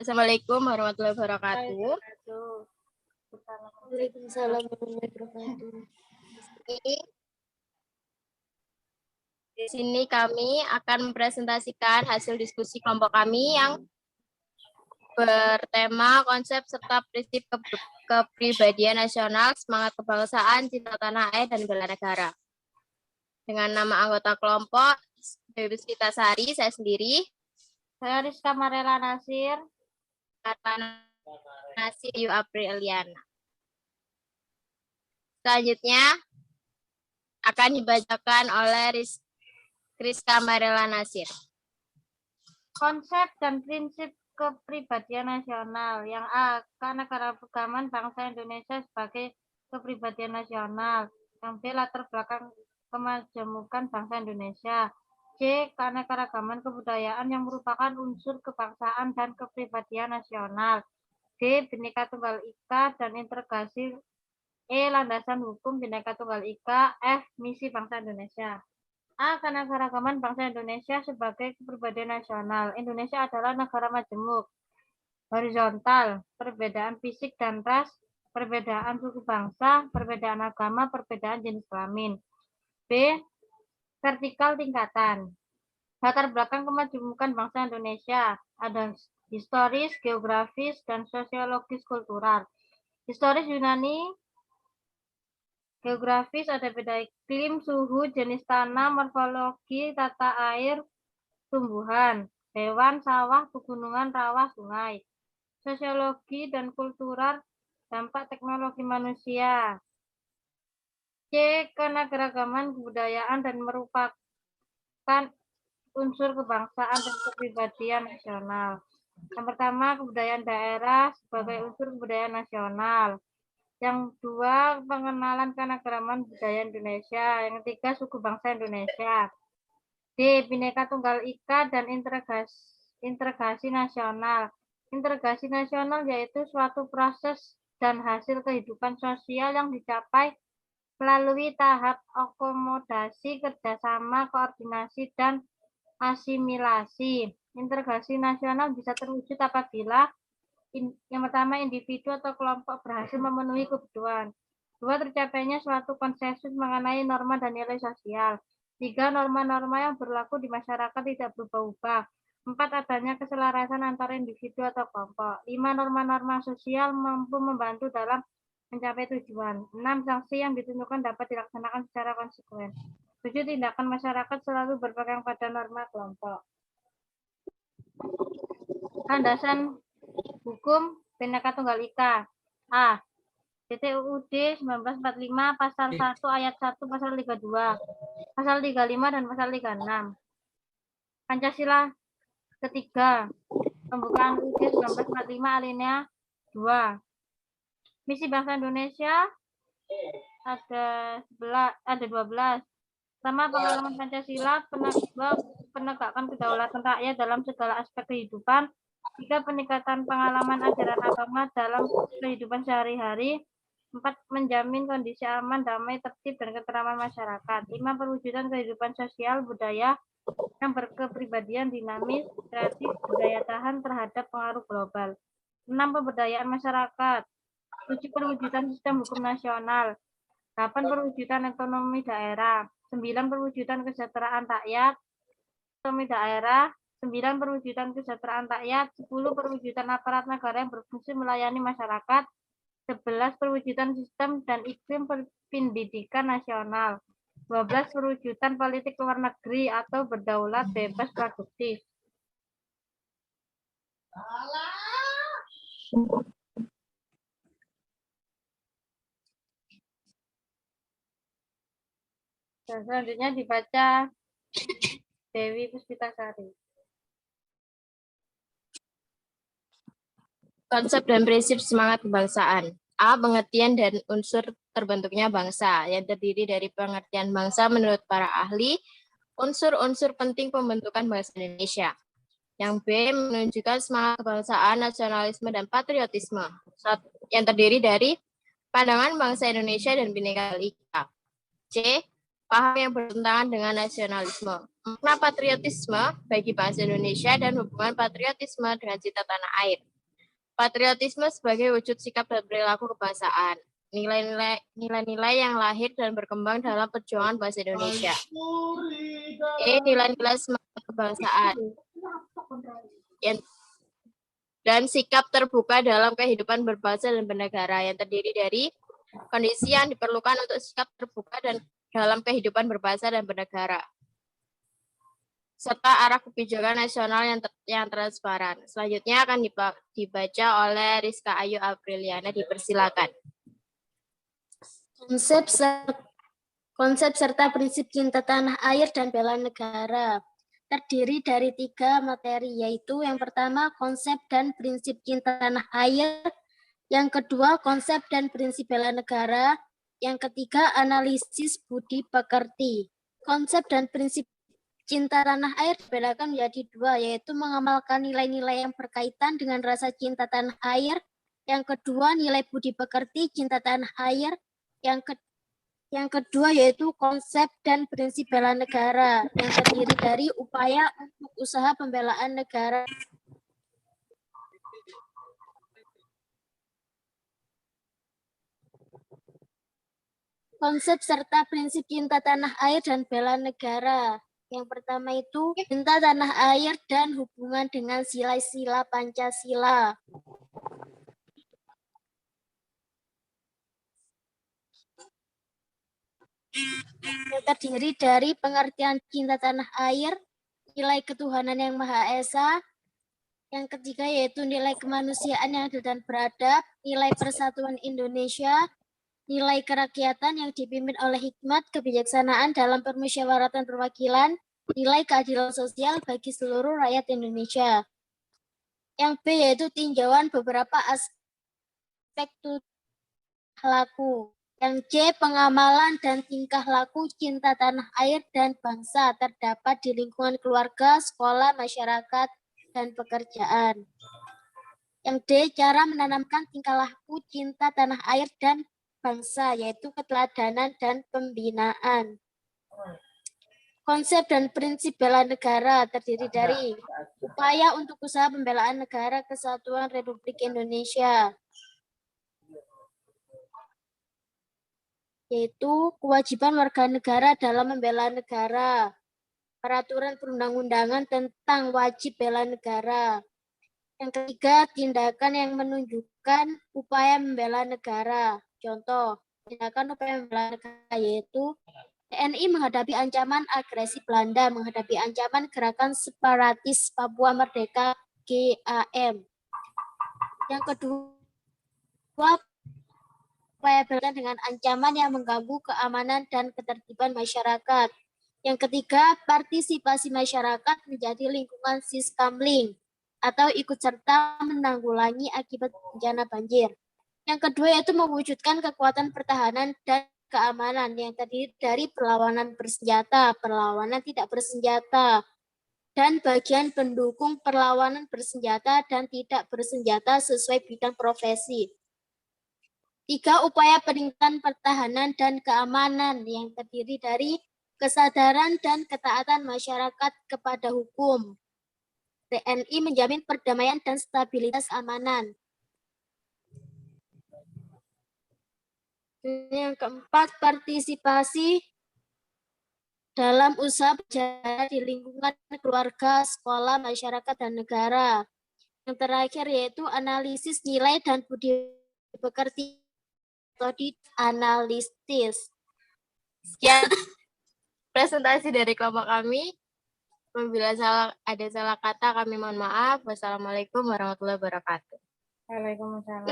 Assalamualaikum warahmatullahi wabarakatuh. Waalaikumsalam warahmatullahi wabarakatuh. Di sini kami akan mempresentasikan hasil diskusi kelompok kami yang bertema konsep serta prinsip kepribadian nasional, semangat kebangsaan, cinta tanah air, dan bela negara. Dengan nama anggota kelompok, Dewi Puspita Sari, saya sendiri. Saya Rizka Marela Nasir. Nasir Yu Apriliana. Selanjutnya akan dibacakan oleh Rizka Marela Nasir. Konsep dan prinsip kepribadian nasional. Yang A, keanekaragaman bangsa Indonesia sebagai kepribadian nasional. Yang B, latar belakang kemajemukan bangsa Indonesia. C, keanekaragaman kebudayaan yang merupakan unsur kebangsaan dan kepribadian nasional. D, Bhinneka Tunggal Ika dan integrasi. E, landasan hukum Bhinneka Tunggal Ika. F, misi bangsa Indonesia. A, keanekaragaman bangsa Indonesia sebagai kepribadian nasional. Indonesia adalah negara majemuk, horizontal, perbedaan fisik dan ras, perbedaan suku bangsa, perbedaan agama, perbedaan jenis kelamin. B, vertikal tingkatan. Latar belakang kemajemukan bangsa Indonesia ada historis, geografis, dan sosiologis kultural. Historis Yunani, geografis ada beda iklim, suhu, jenis tanah, morfologi, tata air, tumbuhan, hewan, sawah, pegunungan, rawa, sungai. Sosiologi dan kultural, dampak teknologi manusia. C, keanekaragaman kebudayaan dan merupakan unsur kebangsaan dan kepribadian nasional. Yang pertama, kebudayaan daerah sebagai unsur kebudayaan nasional. Yang dua, pengenalan keanekaragaman budaya Indonesia. Yang ketiga, suku bangsa Indonesia. D, Bhinneka Tunggal Ika dan integrasi nasional. Integrasi nasional yaitu suatu proses dan hasil kehidupan sosial yang dicapai melalui tahap akomodasi, kerjasama, koordinasi, dan asimilasi. Integrasi nasional bisa terwujud apabila yang pertama, individu atau kelompok berhasil memenuhi kebutuhan. Dua, tercapainya suatu konsensus mengenai norma dan nilai sosial. Tiga, norma-norma yang berlaku di masyarakat tidak berubah-ubah. Empat, adanya keselarasan antara individu atau kelompok. Lima, norma-norma sosial mampu membantu dalam mencapai tujuan. Enam, sanksi yang ditentukan dapat dilaksanakan secara konsekuen. Tujuh, tindakan masyarakat selalu berpegang pada norma kelompok. Landasan hukum Bhinneka Tunggal Ika. A, PTUUD 1945 pasal 1 ayat 1 pasal 32, pasal 35 dan pasal 36. Pancasila ketiga, pembukaan UUD 1945 alinea 2. Misi bangsa Indonesia ada 12. Pertama, pengalaman Pancasila, penegakan kedaulatan rakyat dalam segala aspek kehidupan. 3, peningkatan pengalaman ajaran agama dalam kehidupan sehari-hari. 4, menjamin kondisi aman, damai, tertib, dan ketentraman masyarakat. 5, perwujudan kehidupan sosial budaya yang berkepribadian dinamis, kreatif, berdaya tahan terhadap pengaruh global. 6, pemberdayaan masyarakat. 7, perwujudan sistem hukum nasional. 8, perwujudan otonomi daerah. 9, perwujudan kesejahteraan rakyat. Otonomi daerah. 9, perwujudan kesejahteraan rakyat. 10, perwujudan aparat negara yang berfungsi melayani masyarakat. 11, perwujudan sistem dan iklim pendidikan nasional. 12, perwujudan politik luar negeri atau berdaulat bebas produktif. Dan selanjutnya dibaca Dewi Puspita Sari. Konsep dan prinsip semangat kebangsaan. A, pengertian dan unsur terbentuknya bangsa, yang terdiri dari pengertian bangsa menurut para ahli, unsur-unsur penting pembentukan bangsa Indonesia. Yang B, menunjukkan semangat kebangsaan, nasionalisme, dan patriotisme, yang terdiri dari pandangan bangsa Indonesia dan Bhinneka Tunggal Ika. C, paham yang bertentangan dengan nasionalisme, makna patriotisme bagi bangsa Indonesia dan hubungan patriotisme dengan cinta tanah air. Patriotisme sebagai wujud sikap dan perilaku kebangsaan. Nilai-nilai yang lahir dan berkembang dalam perjuangan bahasa Indonesia. Nilai-nilai semangat kebangsaan. Dan sikap terbuka dalam kehidupan berbangsa dan bernegara yang terdiri dari kondisi yang diperlukan untuk sikap terbuka dan dalam kehidupan berbangsa dan bernegara, serta arah kebijakan nasional yang transparan. Selanjutnya akan dibaca oleh Rizka Ayu Apriliana. Dipersilakan. Konsep serta prinsip cinta tanah air dan bela negara terdiri dari 3 materi, yaitu yang pertama konsep dan prinsip cinta tanah air, yang kedua konsep dan prinsip bela negara, yang ketiga analisis budi pekerti. Konsep dan prinsip cinta tanah air dibedakan menjadi 2, yaitu mengamalkan nilai-nilai yang berkaitan dengan rasa cinta tanah air, yang kedua nilai budi pekerti cinta tanah air, yang kedua yaitu konsep dan prinsip bela negara yang terdiri dari upaya untuk usaha pembelaan negara. Konsep serta prinsip cinta tanah air dan bela negara. Yang pertama itu cinta tanah air dan hubungan dengan sila-sila Pancasila. Yang terdiri dari pengertian cinta tanah air, nilai ketuhanan yang Maha Esa, yang ketiga yaitu nilai kemanusiaan yang adil dan beradab, nilai persatuan Indonesia, nilai kerakyatan yang dipimpin oleh hikmat kebijaksanaan dalam permusyawaratan perwakilan, nilai keadilan sosial bagi seluruh rakyat Indonesia. Yang B yaitu tinjauan beberapa aspek laku. Yang C, pengamalan dan tingkah laku cinta tanah air dan bangsa terdapat di lingkungan keluarga, sekolah, masyarakat, dan pekerjaan. Yang D, cara menanamkan tingkah laku cinta tanah air dan bangsa, yaitu keteladanan dan pembinaan. Konsep dan prinsip bela negara terdiri dari upaya untuk usaha pembelaan negara kesatuan Republik Indonesia, yaitu kewajiban warga negara dalam membela negara, peraturan perundang-undangan tentang wajib bela negara. Yang ketiga, tindakan yang menunjukkan upaya membela negara. Contoh, tindakan upaya membela negara yaitu TNI menghadapi ancaman agresi Belanda, menghadapi ancaman gerakan separatis Papua Merdeka GAM. Yang kedua, upaya berkaitan dengan ancaman yang mengganggu keamanan dan ketertiban masyarakat. Yang ketiga, partisipasi masyarakat menjadi lingkungan siskamling atau ikut serta menanggulangi akibat bencana banjir. Yang kedua yaitu mewujudkan kekuatan pertahanan dan keamanan yang terdiri dari perlawanan bersenjata, perlawanan tidak bersenjata, dan bagian pendukung perlawanan bersenjata dan tidak bersenjata sesuai bidang profesi. 3, upaya peningkatan pertahanan dan keamanan yang terdiri dari kesadaran dan ketaatan masyarakat kepada hukum. TNI menjamin perdamaian dan stabilitas keamanan. Yang keempat, partisipasi dalam usaha berjalan di lingkungan keluarga, sekolah, masyarakat, dan negara. Yang terakhir yaitu analisis nilai dan budi pekerti metode analitis. Sekian presentasi dari kelompok kami. Apabila ada salah kata, kami mohon maaf. Wassalamualaikum warahmatullahi wabarakatuh. Waalaikumsalam.